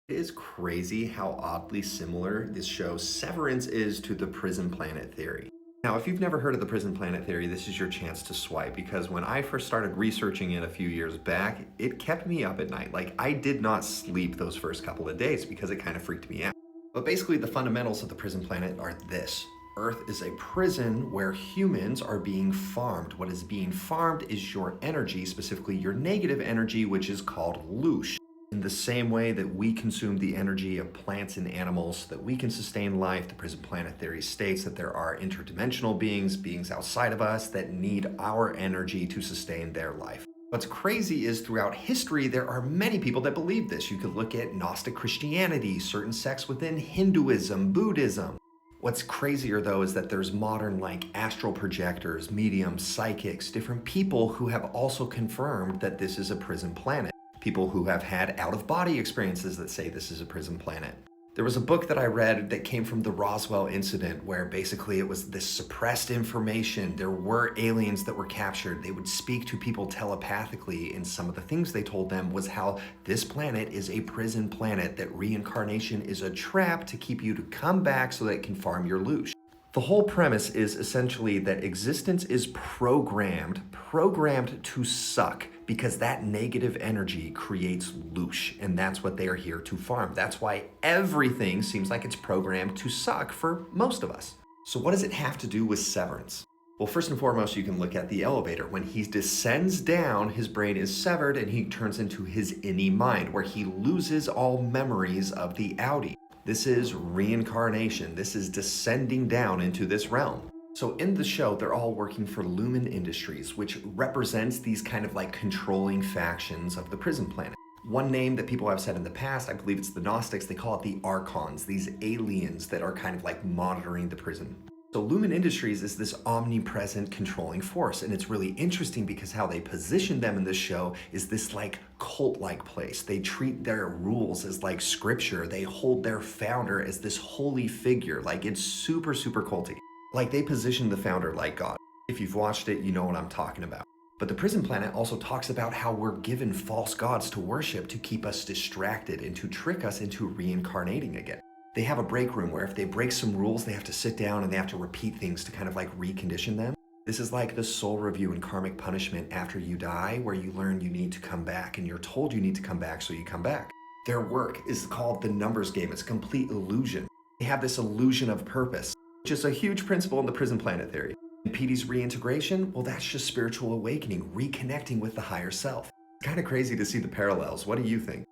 It is crazy how oddly similar this show Severance is to the prison planet theory. Now, if you've never heard of the prison planet theory, this is your chance to swipe because when I first started researching it a few years back, it kept me up at night. Like, I did not sleep those first couple of days because it kind of freaked me out. But basically, the fundamentals of the prison planet are this. Earth is a prison where humans are being farmed. What is being farmed is your energy, specifically your negative energy, which is called loosh. In the same way that we consume the energy of plants and animals so that we can sustain life, the prison planet theory states that there are interdimensional beings, beings outside of us, that need our energy to sustain their life. What's crazy is throughout history, there are many people that believe this. You could look at Gnostic Christianity, certain sects within Hinduism, Buddhism. What's crazier though is that there's modern like astral projectors, mediums, psychics, different people who have also confirmed that this is a prison planet. People who have had out-of-body experiences that say this is a prison planet. There was a book that I read that came from the Roswell incident where basically it was this suppressed information. There were aliens that were captured. They would speak to people telepathically, and some of the things they told them was how this planet is a prison planet, that reincarnation is a trap to keep you to come back so that it can farm your loot. The whole premise is essentially that existence is programmed to suck because that negative energy creates loosh, and that's what they are here to farm. That's why everything seems like it's programmed to suck for most of us. So what does it have to do with severance? Well, first and foremost, you can look at the elevator. When he descends down, his brain is severed and he turns into his innie mind, where he loses all memories of the outie. This is reincarnation. This is descending down into this realm. So in the show, they're all working for Lumen Industries, which represents these kind of like controlling factions of the prison planet. One name that people have said in the past, I believe it's the Gnostics, they call it the Archons, these aliens that are kind of like monitoring the prison. So Lumen Industries is this omnipresent controlling force, and it's really interesting because how they position them in this show is this like cult-like place. They treat their rules as like scripture. They hold their founder as this holy figure. Like, it's super, super culty. Like, they position the founder like God. If you've watched it, you know what I'm talking about. But the prison planet also talks about how we're given false gods to worship to keep us distracted and to trick us into reincarnating again. They have a break room where if they break some rules, they have to sit down and they have to repeat things to kind of like recondition them. This is like the soul review and karmic punishment after you die, where you learn you need to come back and you're told you need to come back, so you come back. Their work is called the numbers game. It's a complete illusion. They have this illusion of purpose, which is a huge principle in the prison planet theory. And Petey's reintegration, well, that's just spiritual awakening, reconnecting with the higher self. It's kind of crazy to see the parallels. What do you think?